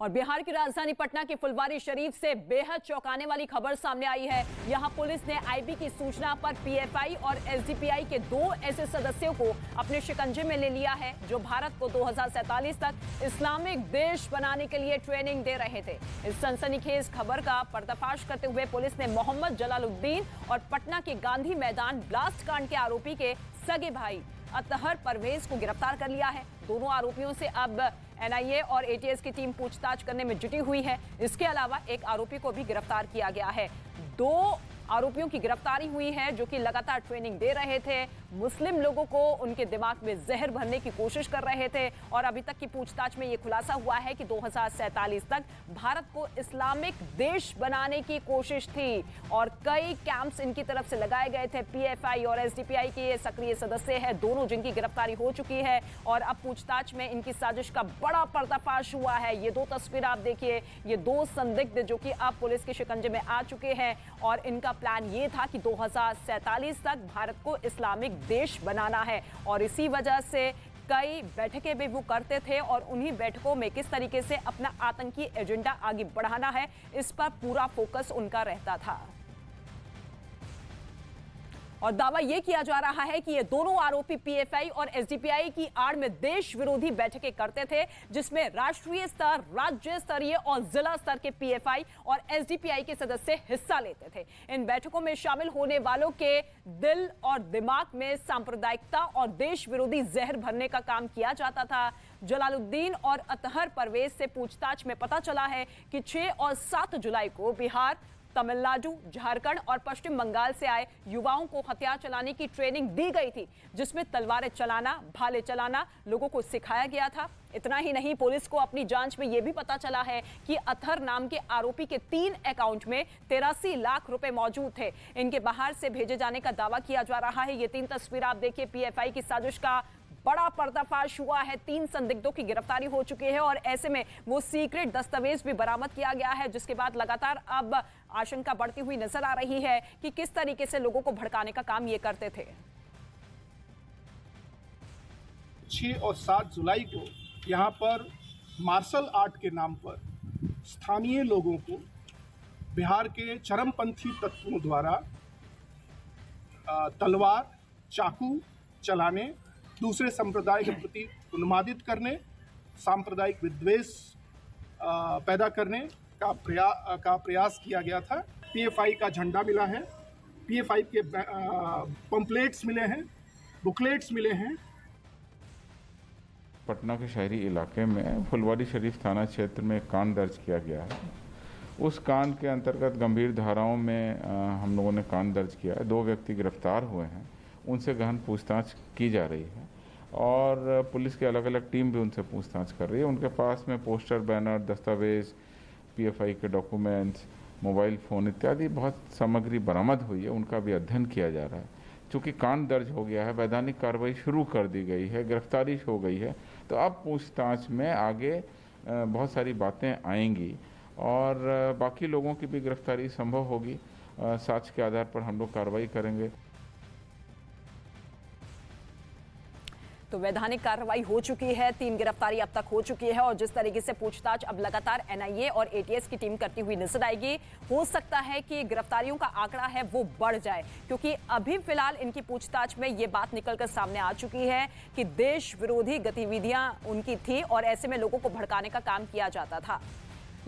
और बिहार की राजधानी पटना के फुलवारी शरीफ से बेहद चौंकाने वाली खबर सामने आई है। यहां पुलिस ने आईबी की सूचना पर पीएफआई और एसडीपीआई के 2 ऐसे सदस्यों को अपने शिकंजे में ले लिया है जो भारत को 2047 तक इस्लामिक देश बनाने के लिए ट्रेनिंग दे रहे थे। इस सनसनीखेज खबर का पर्दाफाश करते हुए पुलिस ने मोहम्मद जलालुद्दीन और पटना के गांधी मैदान ब्लास्ट कांड के आरोपी के सगे भाई अतहर परवेज को गिरफ्तार कर लिया है। दोनों आरोपियों से अब एनआईए और एटीएस की टीम पूछताछ करने में जुटी हुई है। इसके अलावा एक आरोपी को भी गिरफ्तार किया गया है। 2 आरोपियों की गिरफ्तारी हुई है जो कि लगातार ट्रेनिंग दे रहे थे, मुस्लिम लोगों को उनके दिमाग में जहर भरने की कोशिश कर रहे थे। और अभी तक की पूछताछ में यह खुलासा हुआ है कि 2047 तक भारत को इस्लामिक देश बनाने की कोशिश थी और कई कैंप्स इनकी तरफ से लगाए गए थे। पीएफआई और एसडीपीआई के ये सक्रिय सदस्य हैं, दोनों जिनकी गिरफ्तारी हो चुकी है और अब पूछताछ में इनकी साजिश का बड़ा पर्दाफाश हुआ है। ये 2 तस्वीर आप देखिए, ये 2 संदिग्ध जो कि अब पुलिस के शिकंजे में आ चुके हैं और इनका प्लान ये था कि 2047 तक भारत को इस्लामिक देश बनाना है और इसी वजह से कई बैठकें भी वो करते थे और उन्हीं बैठकों में किस तरीके से अपना आतंकी एजेंडा आगे बढ़ाना है इस पर पूरा फोकस उनका रहता था। और दावा यह किया जा रहा है कि ये दोनों आरोपी पीएफआई और एसडीपीआई की आड़ में देश विरोधी बैठकें करते थे जिसमें राष्ट्रीय स्तर, राज्य स्तरीय और जिला स्तर के पीएफआई और एसडीपीआई के सदस्य हिस्सा लेते थे। इन बैठकों में शामिल होने वालों के दिल और दिमाग में सांप्रदायिकता और देश विरोधी जहर भरने का काम किया जाता था। जलालुद्दीन और अतहर परवेज से पूछताछ में पता चला है कि 6 और 7 जुलाई को बिहार, तमिलनाडु, झारखंड और पश्चिम बंगाल से आए युवाओं को हथियार चलाने की ट्रेनिंग दी गई थी जिसमें तलवारें चलाना, भाले चलाना लोगों को सिखाया गया था। इतना ही नहीं, पुलिस को अपनी जांच में यह भी पता चला है कि अतहर नाम के आरोपी के 3 अकाउंट में 83 लाख रुपए मौजूद थे। इनके बाहर से भेजे जाने का दावा किया जा रहा है। ये 3 तस्वीर आप देखिए, पीएफआई की साजिश का बड़ा पर्दाफाश हुआ है। 3 संदिग्धों की गिरफ्तारी हो चुकी है और ऐसे में वो सीक्रेट दस्तावेज भी बरामद किया गया है जिसके बाद लगातार अब आशंका बढ़ती हुई नजर आ रही है कि किस तरीके से लोगों को भड़काने का काम ये करते थे। 6 और 7 जुलाई को यहाँ पर मार्शल आर्ट के नाम पर स्थानीय लोगों को बिहार के चरमपंथी तत्वों द्वारा तलवार, चाकू चलाने, दूसरे संप्रदाय के प्रति उन्मादित करने, सांप्रदायिक विद्वेष पैदा करने का प्रयास किया गया था। पीएफआई का झंडा मिला है, पीएफआई के पंपलेट्स मिले हैं, बुकलेट्स मिले हैं। पटना के शहरी इलाके में फुलवारी शरीफ थाना क्षेत्र में एक कांड दर्ज किया गया है। उस कांड के अंतर्गत गंभीर धाराओं में हम लोगों ने कांड दर्ज किया है। 2 व्यक्ति गिरफ्तार हुए हैं, उनसे गहन पूछताछ की जा रही है और पुलिस की अलग अलग टीम भी उनसे पूछताछ कर रही है। उनके पास में पोस्टर, बैनर, दस्तावेज, पीएफआई के डॉक्यूमेंट्स, मोबाइल फ़ोन इत्यादि बहुत सामग्री बरामद हुई है, उनका भी अध्ययन किया जा रहा है। चूँकि कांड दर्ज हो गया है, वैधानिक कार्रवाई शुरू कर दी गई है, गिरफ्तारी हो गई है, तो अब पूछताछ में आगे बहुत सारी बातें आएंगी और बाकी लोगों की भी गिरफ्तारी संभव होगी। साक्ष्य के आधार पर हम लोग कार्रवाई करेंगे। तो वैधानिक कार्रवाई हो चुकी है, 3 गिरफ्तारी अब तक हो चुकी है और जिस तरीके से पूछताछ अब लगातार एनआईए और एटीएस की टीम करती हुई नजर आएगी, हो सकता है कि गिरफ्तारियों का आंकड़ा है वो बढ़ जाए क्योंकि अभी फिलहाल इनकी पूछताछ में ये बात निकलकर सामने आ चुकी है कि देश विरोधी गतिविधियां उनकी थी और ऐसे में लोगों को भड़काने का काम किया जाता था।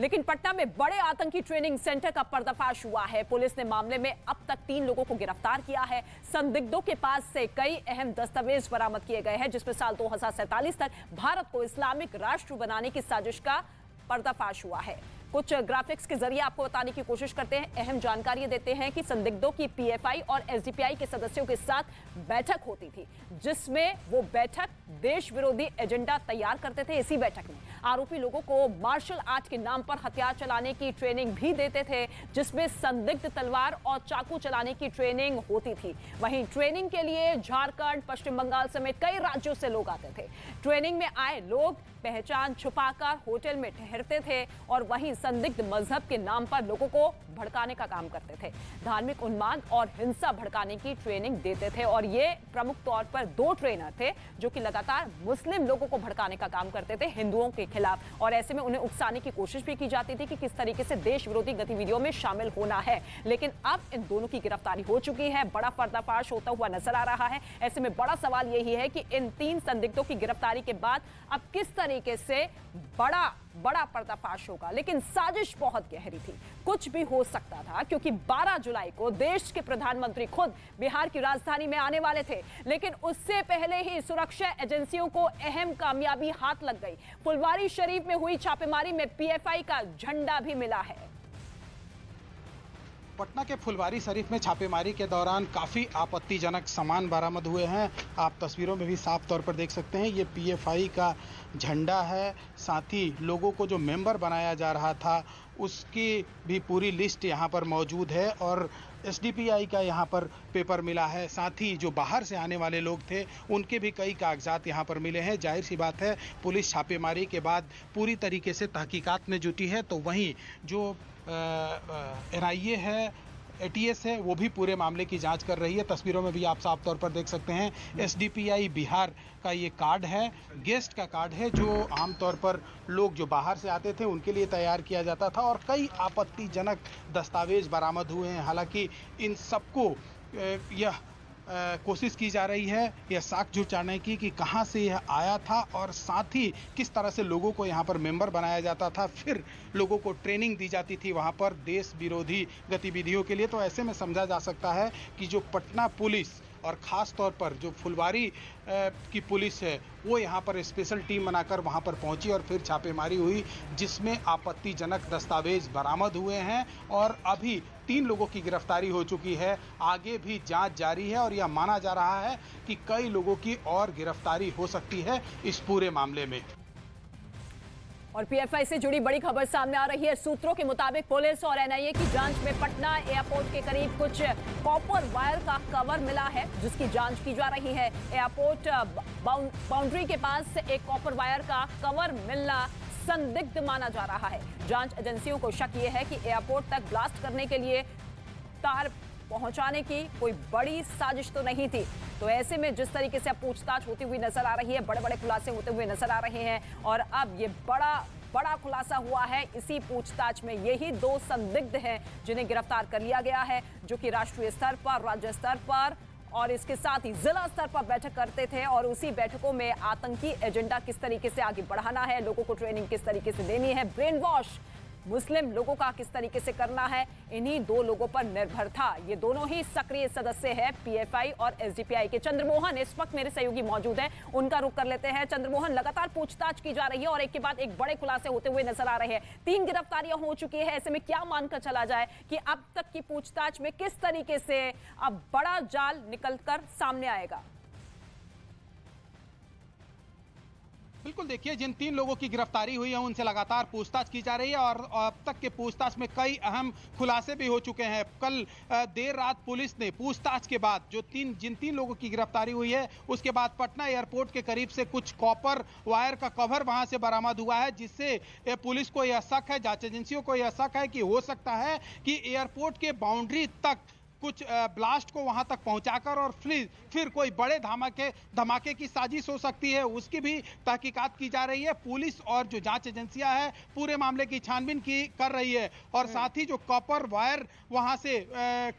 लेकिन पटना में बड़े आतंकी ट्रेनिंग सेंटर का पर्दाफाश हुआ है। पुलिस ने मामले में अब तक 3 लोगों को गिरफ्तार किया है। संदिग्धों के पास से कई अहम दस्तावेज बरामद किए गए हैं जिसमें साल 2047 तक भारत को इस्लामिक राष्ट्र बनाने की साजिश का पर्दाफाश हुआ है। कुछ ग्राफिक्स के जरिए आपको बताने की कोशिश करते हैं, अहम जानकारी देते हैं कि संदिग्धों की पीएफआई और एसडीपीआई के सदस्यों के साथ बैठक होती थी जिसमें वो बैठक देश विरोधी एजेंडा तैयार करते थे। इसी बैठक में आरोपी लोगों को मार्शल आर्ट के नाम पर हथियार चलाने की ट्रेनिंग भी देते थे जिसमें संदिग्ध तलवार और चाकू चलाने की ट्रेनिंग होती थी। वहीं ट्रेनिंग के लिए झारखंड, पश्चिम बंगाल समेत कई राज्यों से लोग आते थे। ट्रेनिंग में आए लोग पहचान छुपाकर होटल में ठहरते थे और वहीं संदिग्ध मजहब के नाम पर लोगों को भड़काने का काम करते थे, धार्मिक उन्माद और हिंसा भड़काने की ट्रेनिंग देते थे। और ये प्रमुख तौर पर 2 ट्रेनर थे जो कि लगातार मुस्लिम लोगों को भड़काने का काम करते थे हिंदुओं के खिलाफ, और ऐसे में उन्हें उकसाने की कोशिश भी की जाती थी कि किस तरीके से देश विरोधी गतिविधियों में शामिल होना है। लेकिन अब इन दोनों की गिरफ्तारी हो चुकी है, बड़ा पर्दाफाश होता हुआ नजर आ रहा है। ऐसे में बड़ा सवाल यही है कि इन 3 संदिग्धों की गिरफ्तारी के बाद अब किस तरीके से बड़ा पर्दाफाश होगा। लेकिन साजिश बहुत गहरी थी, कुछ भी हो सकता था, क्योंकि 12 जुलाई को देश के प्रधानमंत्री खुद बिहार की राजधानी में आने वाले थे। लेकिन उससे पहले ही सुरक्षा एजेंसियों को अहम कामयाबी हाथ लग गई। फुलवारी शरीफ में हुई छापेमारी में पीएफआई का झंडा भी मिला है। पटना के फुलवारी शरीफ में छापेमारी के दौरान काफ़ी आपत्तिजनक सामान बरामद हुए हैं। आप तस्वीरों में भी साफ तौर पर देख सकते हैं, ये पीएफआई का झंडा है। साथ ही लोगों को जो मेंबर बनाया जा रहा था उसकी भी पूरी लिस्ट यहाँ पर मौजूद है, और एसडीपीआई का यहाँ पर पेपर मिला है। साथ ही जो बाहर से आने वाले लोग थे उनके भी कई कागजात यहाँ पर मिले हैं। जाहिर सी बात है, पुलिस छापेमारी के बाद पूरी तरीके से तहकीकात में जुटी है। तो वहीं जो एनआईए है, एटीएस है, वो भी पूरे मामले की जांच कर रही है। तस्वीरों में भी आप साफ तौर पर देख सकते हैं, एसडीपीआई बिहार का ये कार्ड है, गेस्ट का कार्ड है, जो आमतौर पर लोग जो बाहर से आते थे उनके लिए तैयार किया जाता था। और कई आपत्तिजनक दस्तावेज बरामद हुए हैं। हालांकि इन सबको यह कोशिश की जा रही है यह साख जुटाने की कि कहां से यह आया था, और साथ ही किस तरह से लोगों को यहां पर मेंबर बनाया जाता था, फिर लोगों को ट्रेनिंग दी जाती थी वहां पर देश विरोधी गतिविधियों के लिए। तो ऐसे में समझा जा सकता है कि जो पटना पुलिस और ख़ास तौर पर जो फुलवारी की पुलिस है वो यहाँ पर स्पेशल टीम बनाकर वहाँ पर पहुँची और फिर छापेमारी हुई, जिसमें आपत्तिजनक दस्तावेज बरामद हुए हैं। और अभी 3 लोगों की गिरफ्तारी हो चुकी है। आगे भी जांच जारी है और यह माना जा रहा है कि कई लोगों की और गिरफ्तारी हो सकती है इस पूरे मामले में। और पीएफआई से जुड़ी बड़ी खबर सामने आ रही है। सूत्रों के मुताबिक पुलिस और एनआईए की जांच में पटना एयरपोर्ट के करीब कुछ कॉपर वायर का कवर मिला है, जिसकी जांच की जा रही है। एयरपोर्ट बाउंड्री के पास एक कॉपर वायर का कवर मिलना संदिग्ध माना जा रहा है। जांच एजेंसियों को शक ये है कि एयरपोर्ट तक ब्लास्ट करने के लिए तार पहुंचाने की कोई बड़ी साजिश तो नहीं थी। तो ऐसे में जिस तरीके से अब पूछताछ होती हुई नजर आ रही है, बड़े बड़े खुलासे होते हुए नजर आ रहे हैं, और अब ये बड़ा खुलासा हुआ है इसी पूछताछ में। यही 2 संदिग्ध हैं जिन्हें गिरफ्तार कर लिया गया है, जो कि राष्ट्रीय स्तर पर, राज्य स्तर पर और इसके साथ ही जिला स्तर पर बैठक करते थे। और उसी बैठकों में आतंकी एजेंडा किस तरीके से आगे बढ़ाना है, लोगों को ट्रेनिंग किस तरीके से देनी है, ब्रेन वॉश मुस्लिम लोगों का किस तरीके से करना है, इन्हीं 2 लोगों पर निर्भर था। ये दोनों ही सक्रिय सदस्य हैं पीएफआई और एसडीपीआई के। चंद्रमोहन इस वक्त मेरे सहयोगी मौजूद हैं, उनका रुख कर लेते हैं। चंद्रमोहन, लगातार पूछताछ की जा रही है और एक के बाद एक बड़े खुलासे होते हुए नजर आ रहे हैं। 3 गिरफ्तारियां हो चुकी है। ऐसे में क्या मानकर चला जाए कि अब तक की पूछताछ में किस तरीके से अब बड़ा जाल निकलकर सामने आएगा? बिल्कुल, देखिए, जिन 3 लोगों की गिरफ्तारी हुई है उनसे लगातार पूछताछ की जा रही है और अब तक के पूछताछ में कई अहम खुलासे भी हो चुके हैं। कल देर रात पुलिस ने पूछताछ के बाद जिन 3 लोगों की गिरफ्तारी हुई है उसके बाद पटना एयरपोर्ट के करीब से कुछ कॉपर वायर का कवर वहां से बरामद हुआ है, जिससे पुलिस को यह शक है, जांच एजेंसियों को यह शक है कि हो सकता है कि एयरपोर्ट के बाउंड्री तक कुछ ब्लास्ट को वहां तक पहुंचाकर और फिर कोई बड़े धमाके की साजिश हो सकती है, उसकी भी तहकीकात की जा रही है। पुलिस और जो जांच एजेंसियां हैं पूरे मामले की छानबीन कर रही है। और साथ ही जो कॉपर वायर वहां से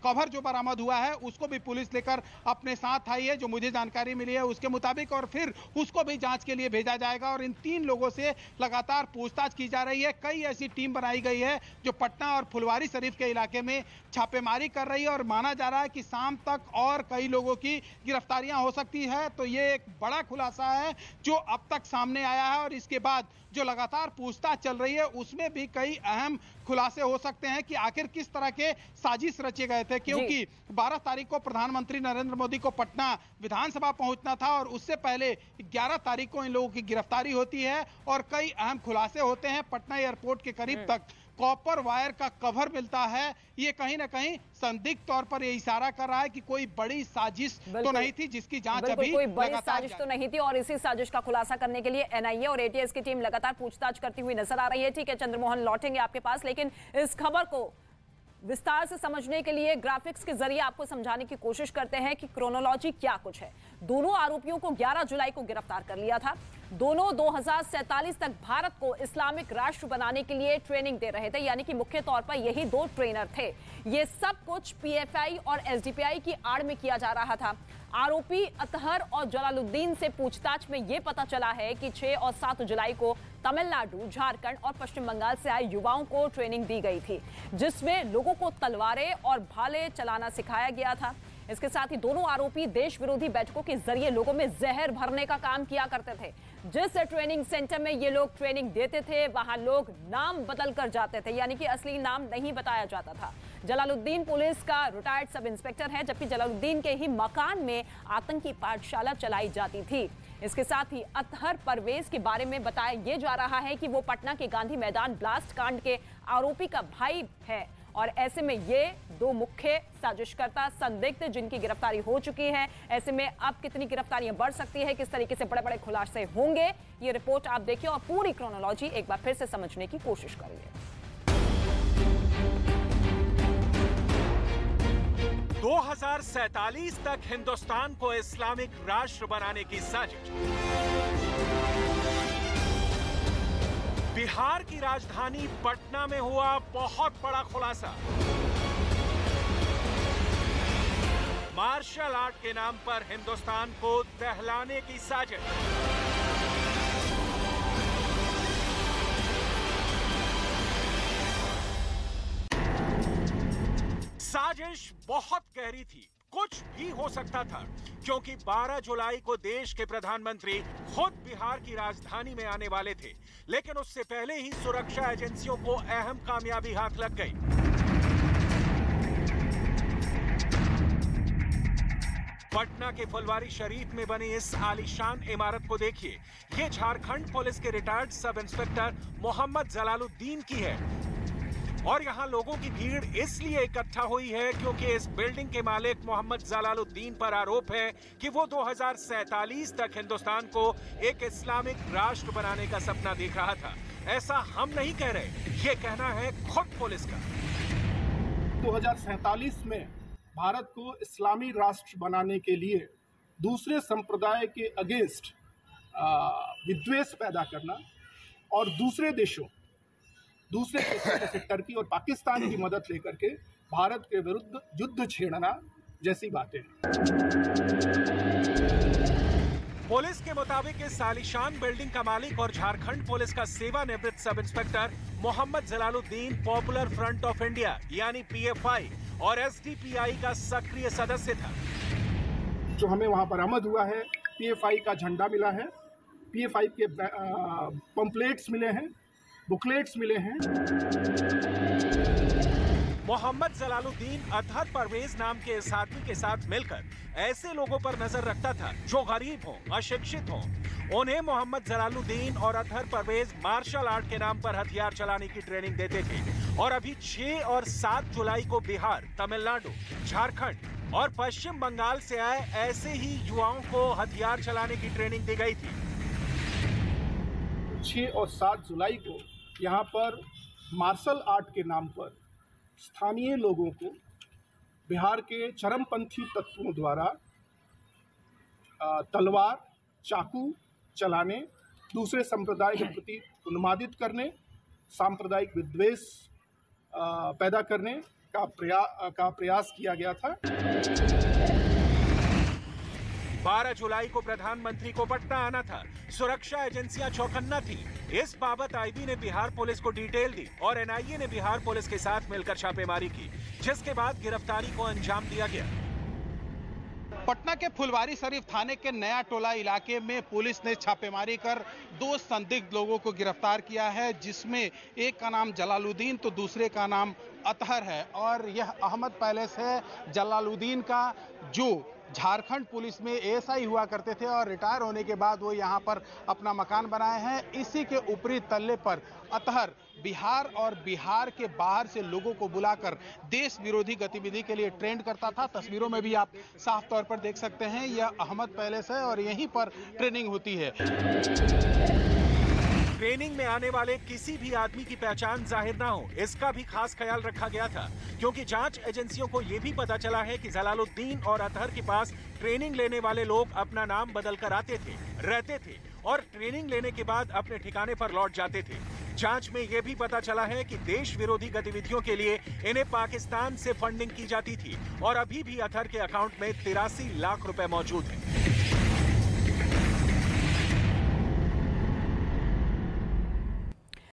कवर जो बरामद हुआ है उसको भी पुलिस लेकर अपने साथ आई है, जो मुझे जानकारी मिली है उसके मुताबिक, और फिर उसको भी जांच के लिए भेजा जाएगा। और इन 3 लोगों से लगातार पूछताछ की जा रही है। कई ऐसी टीम बनाई गई है जो पटना और फुलवारी शरीफ के इलाके में छापेमारी कर रही है और माना जा रहा है कि शाम तक और कई लोगों की गिरफ्तारियां हो सकती है। तो ये एक बड़ा खुलासा है जो अब तक सामने आया है और इसके बाद जो लगातार पूछताछ चल रही है उसमें भी कई अहम खुलासे हो सकते हैं कि आखिर किस तरह के साजिश रचे गए थे, क्योंकि 12 तारीख को प्रधानमंत्री नरेंद्र मोदी को पटना विधानसभा पहुंचना था और उससे पहले 11 तारीख को इन लोगों की गिरफ्तारी होती है और कई अहम खुलासे होते हैं। पटना एयरपोर्ट के करीब तक कॉपर वायर का कवर मिलता है। ये कहीं ना कहीं संदिग्ध तौर पर ये इशारा कर रहा है कि कोई बड़ी साजिश तो नहीं थी, जिसकी जांच अभी कोई बड़ी साजिश तो नहीं थी। और इसी साजिश का खुलासा करने के लिए एनआईए और एटीएस की टीम लगातार पूछताछ करती हुई नजर आ रही है। ठीक है चंद्रमोहन, लौटेंगे आपके पास, लेकिन इस खबर को विस्तार से समझने के लिए ग्राफिक्स के जरिए आपको समझाने की कोशिश करते हैं कि क्रोनोलॉजी क्या कुछ है। दोनों आरोपियों को 11 जुलाई को गिरफ्तार कर लिया था। दोनों 2047 तक भारत को इस्लामिक राष्ट्र बनाने के लिए ट्रेनिंग दे रहे थे, यानी कि मुख्य तौर पर यही दो ट्रेनर थे। ये सब कुछ पीएफआई और एसडीपीआई की आड़ में किया जा रहा था। आरोपी अतहर और जलालुद्दीन से पूछताछ में यह पता चला है कि 6 और 7 जुलाई को तमिलनाडु, झारखंड और पश्चिम बंगाल से आए युवाओं को ट्रेनिंग दी गई थी, जिसमें लोगों को तलवारें और भाले चलाना सिखाया गया था। इसके साथ ही दोनों आरोपी देश विरोधी बैठकों के जरिए लोगों में जहर भरने का काम किया करते थे। जिस ट्रेनिंग सेंटर में ये लोग ट्रेनिंग देते थे, वहां लोग नाम बदल कर जाते थे, यानी कि असली नाम नहीं बताया जाता था। जलालुद्दीन पुलिस का रिटायर्ड सब इंस्पेक्टर है, जबकि जलालुद्दीन के ही मकान में आतंकी पाठशाला चलाई जाती थी। इसके साथ ही अतहर परवेज के बारे में बताया यह जा रहा है कि वो पटना के गांधी मैदान ब्लास्ट कांड के आरोपी का भाई है, और ऐसे में ये दो मुख्य साजिशकर्ता संदिग्ध जिनकी गिरफ्तारी हो चुकी है। ऐसे में अब कितनी गिरफ्तारियां बढ़ सकती है, किस तरीके से बड़े बड़े खुलासे होंगे, ये रिपोर्ट आप देखिए और पूरी क्रोनोलॉजी एक बार फिर से समझने की कोशिश करिए। 2047 तक हिंदुस्तान को इस्लामिक राष्ट्र बनाने की साजिश। बिहार की राजधानी पटना में हुआ बहुत बड़ा खुलासा। मार्शल आर्ट के नाम पर हिंदुस्तान को दहलाने की साजिश। साजिश बहुत गहरी थी, कुछ भी हो सकता था, क्योंकि 12 जुलाई को देश के प्रधानमंत्री खुद बिहार की राजधानी में आने वाले थे, लेकिन उससे पहले ही सुरक्षा एजेंसियों को अहम कामयाबी हाथ लग गई। पटना के फुलवारी शरीफ में बनी इस आलीशान इमारत को देखिए। ये झारखंड पुलिस के retired sub inspector Mohammed Jalaluddin की है, और यहाँ लोगों की भीड़ इसलिए इकट्ठा हुई है क्योंकि इस बिल्डिंग के मालिक मोहम्मद जलालुद्दीन पर आरोप है कि वो 2047 तक हिंदुस्तान को एक इस्लामिक राष्ट्र बनाने का सपना देख रहा था। ऐसा हम नहीं कह रहे, ये कहना है खुद पुलिस का। 2047 में भारत को इस्लामी राष्ट्र बनाने के लिए दूसरे संप्रदाय के अगेंस्ट विद्वेष पैदा करना और दूसरे देशों जैसे टर्की और पाकिस्तान की मदद लेकर के भारत के विरुद्ध युद्ध छेड़ना जैसी बातें हैं। पुलिस के मुताबिक इस आलीशान बिल्डिंग का मालिक और झारखंड पुलिस का सेवानिवृत्त sub inspector Mohammed Jalaluddin Popular Front of India यानी पीएफआई और एसडीपीआई का सक्रिय सदस्य था। जो हमें वहां बरामद हुआ है, पीएफआई का झंडा मिला है, पीएफआई के पंपलेट्स मिले हैं, बुकलेट्स मिले हैं। मोहम्मद जलालुद्दीन अतहर परवेज नाम के इस आदमी के साथ मिलकर ऐसे लोगों पर नजर रखता था जो गरीब हों, अशिक्षित हों। उन्हें मोहम्मद जलालुद्दीन और अतहर परवेज मार्शल आर्ट के नाम पर हथियार चलाने की ट्रेनिंग देते थे, और अभी 6 और 7 जुलाई को बिहार, तमिलनाडु, झारखंड और पश्चिम बंगाल से आए ऐसे ही युवाओं को हथियार चलाने की ट्रेनिंग दी गई थी। 6 और 7 जुलाई को यहाँ पर मार्शल आर्ट के नाम पर स्थानीय लोगों को बिहार के चरमपंथी तत्वों द्वारा तलवार, चाकू चलाने, दूसरे संप्रदाय के प्रति उन्मादित करने, सांप्रदायिक विद्वेष पैदा करने का प्रयास किया गया था। 12 जुलाई को प्रधानमंत्री को पटना आना था। सुरक्षा एजेंसियां चौकन्ना थी। इस बाबत आईबी ने बिहार पुलिस को डिटेल दी और एनआईए ने बिहार पुलिस के साथ मिलकर छापेमारी की, जिसके बाद गिरफ्तारी को अंजाम दिया गया। पटना के फुलवारी शरीफ थाने के नया टोला इलाके में पुलिस ने छापेमारी कर 2 संदिग्ध लोगों को गिरफ्तार किया है, जिसमें एक का नाम जलालुद्दीन तो दूसरे का नाम अतहर है। और यह अहमद पैलेस है जलालुद्दीन का, जो झारखंड पुलिस में एएसआई हुआ करते थे और रिटायर होने के बाद वो यहाँ पर अपना मकान बनाए हैं। इसी के ऊपरी तल्ले पर अतहर बिहार और बिहार के बाहर से लोगों को बुलाकर देश विरोधी गतिविधि के लिए ट्रेंड करता था। तस्वीरों में भी आप साफ तौर पर देख सकते हैं, यह अहमद पैलेस है और यहीं पर ट्रेनिंग होती है। ट्रेनिंग में आने वाले किसी भी आदमी की पहचान जाहिर ना हो, इसका भी खास ख्याल रखा गया था, क्योंकि जांच एजेंसियों को यह भी पता चला है कि जलालुद्दीन और अतहर के पास ट्रेनिंग लेने वाले लोग अपना नाम बदलकर आते थे, रहते थे और ट्रेनिंग लेने के बाद अपने ठिकाने पर लौट जाते थे। जांच में यह भी पता चला है कि देश विरोधी गतिविधियों के लिए इन्हें पाकिस्तान से फंडिंग की जाती थी और अभी भी अतहर के अकाउंट में 83 लाख रुपए मौजूद हैं।